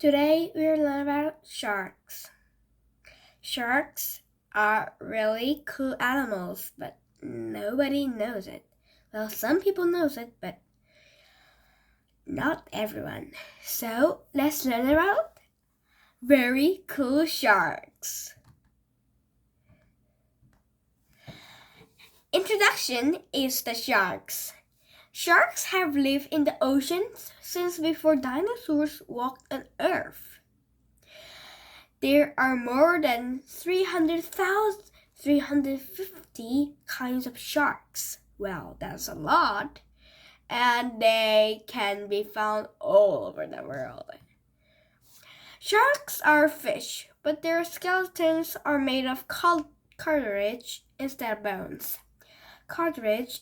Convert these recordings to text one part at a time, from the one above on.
Today we'll learn about sharks. Sharks are really cool animals, but nobody knows it. Well, some people knows it, but not everyone. So let's learn about very cool sharks. Introduction is the sharks. Sharks have lived in the oceans since before dinosaurs walked on Earth. There are more than 350 kinds of sharks. Well, that's a lot. And they can be found all over the world. Sharks are fish, but their skeletons are made of cartilage instead of bones. Cartilage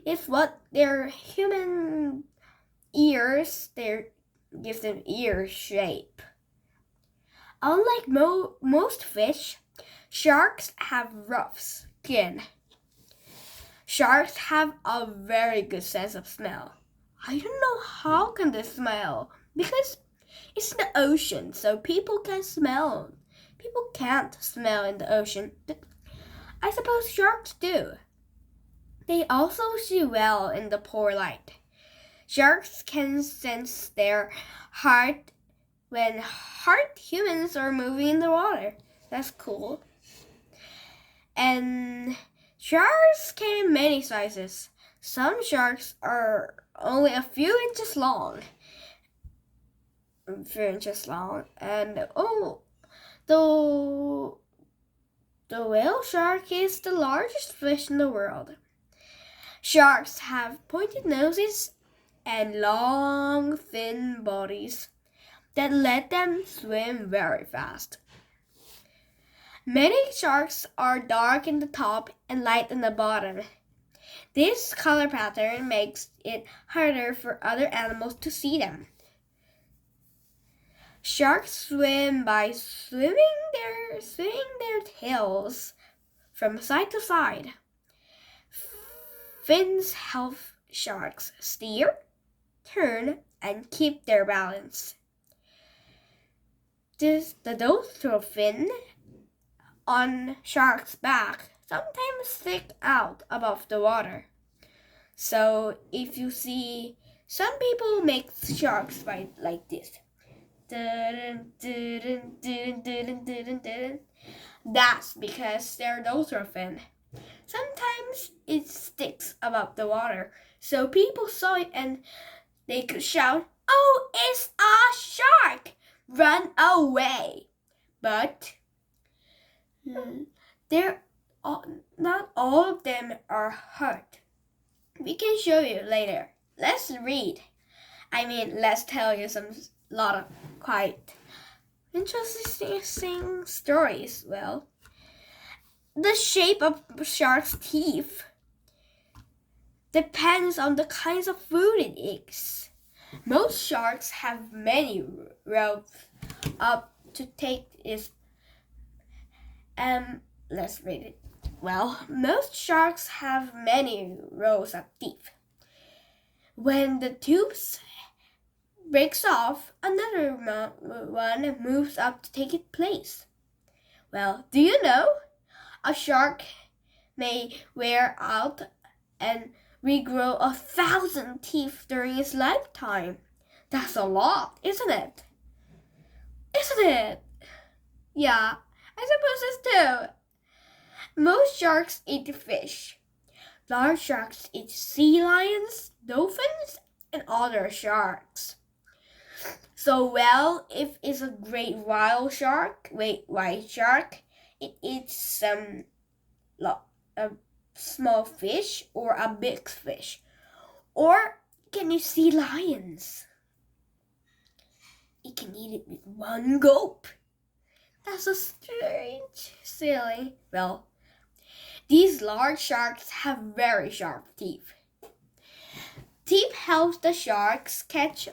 is what their human ears gives them ear shape. Unlike most fish, sharks have rough skin. Sharks have a very good sense of smell. I don't know how can they smell because it's in the ocean, so people can smell. People can't smell in the ocean, but I suppose sharks do. They also see well in the poor light. Sharks can sense their heart when humans are moving in the water. That's cool. And sharks came in many sizes. Some sharks are only a few inches long. And the whale shark is the largest fish in the world. Sharks have pointed noses and long, thin bodies that let them swim very fast. Many sharks are dark in the top and light in the bottom. This color pattern makes it harder for other animals to see them. Sharks swim by swinging their tails from side to side. Fins help sharks steer, turn, and keep their balance. The dorsal fin on shark's back sometimes stick out above the water. So if you see, some people make sharks bite like this. That's because their dorsal fin. Sometimes it sticks above the water, so people saw it and they could shout, "Oh, it's a shark! Run away!" But not all of them are hurt. We can show you later. Let's tell you lot of quite interesting stories. Well, the shape of shark's teeth depends on the kinds of food it eats. Most sharks have many rows up to take its. Let's read it. Well, most sharks have many rows of teeth. When the tubes breaks off, another one moves up to take its place. Well, do you know? A shark may wear out and regrow 1,000 teeth during its lifetime. That's a lot, isn't it? Yeah, I suppose it's too. Most sharks eat fish. Large sharks eat sea lions, dolphins, and other sharks. So, well, if it's a great white shark, it eats a small fish or a big fish. Or can you see lions? It can eat it with one gulp. That's a silly. Well, these large sharks have very sharp teeth. Teeth helps the sharks catch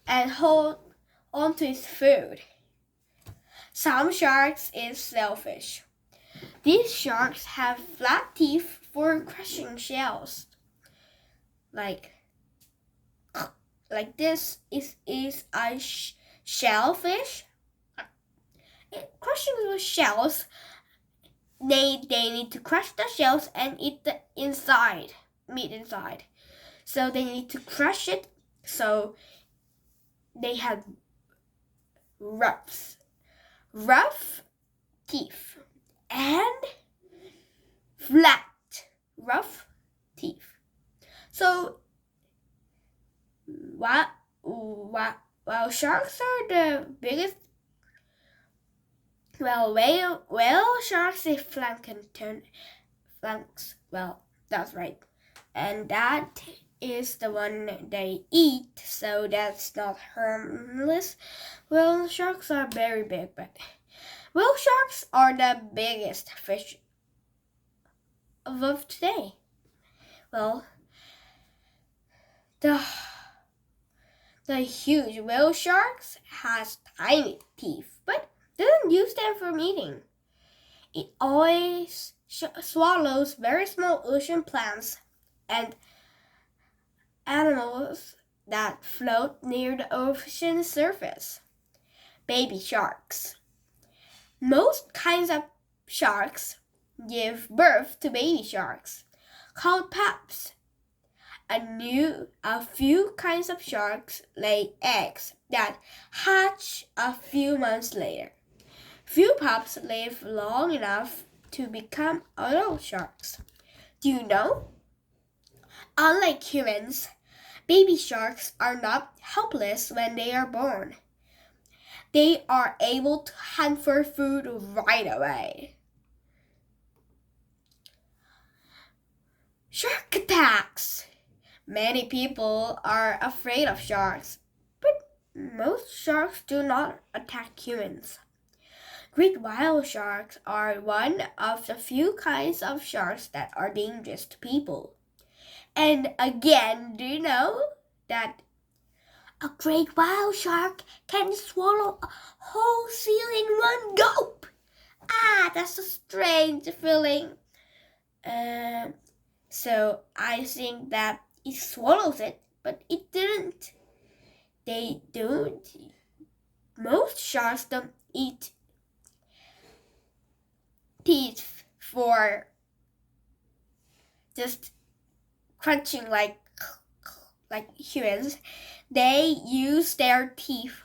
and hold onto its food. Some sharks eat shellfish. These sharks have flat teeth for crushing shells. Like this is a shellfish. Crushing the shells, they need to crush the shells and eat the meat inside. So they need to crush it. So they have rough teeth and flat, rough teeth. So while sharks are the biggest, whale sharks is flanks. Well, that's right, and that is the one they eat. So that's not harmless. Whale sharks are very big, but whale sharks are the biggest fish of today. Well, the huge whale sharks has tiny teeth, but doesn't use them for eating. It always swallows very small ocean plants and animals that float near the ocean surface. Baby sharks. Most kinds of sharks give birth to baby sharks, called pups. A few kinds of sharks lay eggs that hatch a few months later. Few pups live long enough to become adult sharks. Do you know? Unlike humans, baby sharks are not helpless when they are born. They are able to hunt for food right away. Shark attacks. Many people are afraid of sharks, but most sharks do not attack humans. Great white sharks are one of the few kinds of sharks that are dangerous to people. And again, do you know that a great white shark can swallow a whole seal in one gulp? That's a strange feeling. So I think that it swallows it, but it didn't. They don't. Most sharks don't eat teeth for just crunching like humans. They use their teeth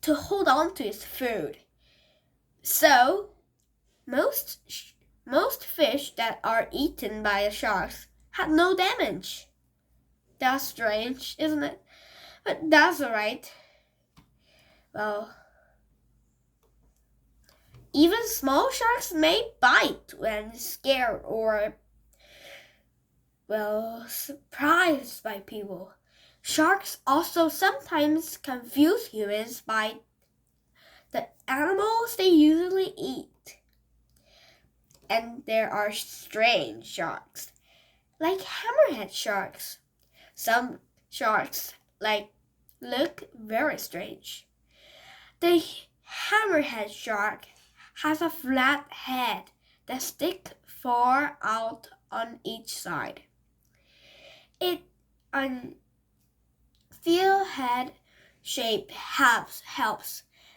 to hold on to its food. So most fish that are eaten by the sharks have no damage. That's strange, isn't it? But that's alright. Well, even small sharks may bite when scared or, surprised by people. Sharks also sometimes confuse humans by the animals they usually eat. And there are strange sharks, like hammerhead sharks. Some sharks look very strange. The hammerhead shark has a flat head that sticks far out on each side. Its steelhead shape helps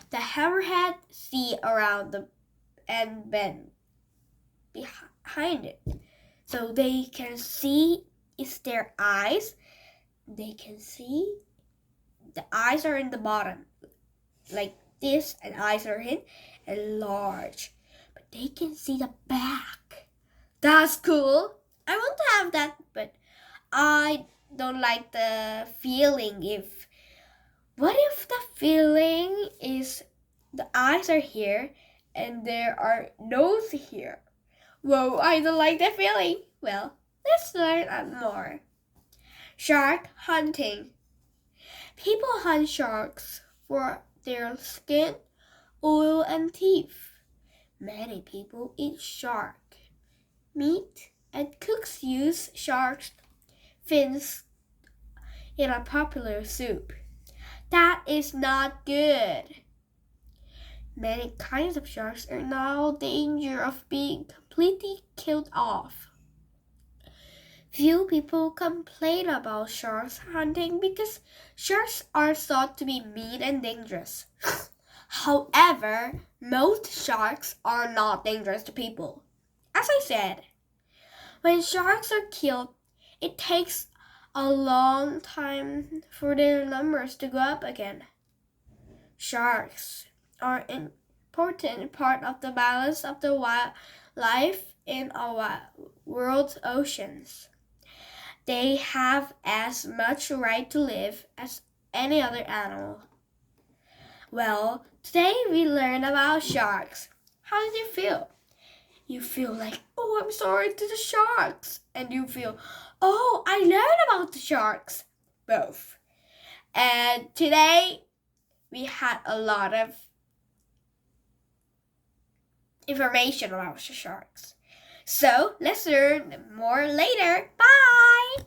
the hammerhead see around and bend behind it, so they can see it's their eyes. They can see the eyes are in the bottom, like this, and eyes are in and large, but they can see the back. That's cool. I want to have that, but I don't like the feeling. What if the feeling is the eyes are here and there are nose here? Whoa, I don't like that feeling. Well, let's learn more. Shark hunting. People hunt sharks for their skin, oil, and teeth. Many people eat shark meat, and cooks use shark fins in a popular soup. That is not good. Many kinds of sharks are now in danger of being completely killed off. Few people complain about sharks hunting because sharks are thought to be mean and dangerous. However, most sharks are not dangerous to people. As I said, when sharks are killed, it takes a long time for their numbers to go up again. Sharks are an important part of the balance of the wildlife in our world's oceans. They have as much right to live as any other animal. Well, today we learned about sharks. How did you feel? You feel like, oh, I'm sorry to the sharks. And you feel, oh, I learned about the sharks. Both. And today we had a lot of information about the sharks. So let's learn more later. Bye!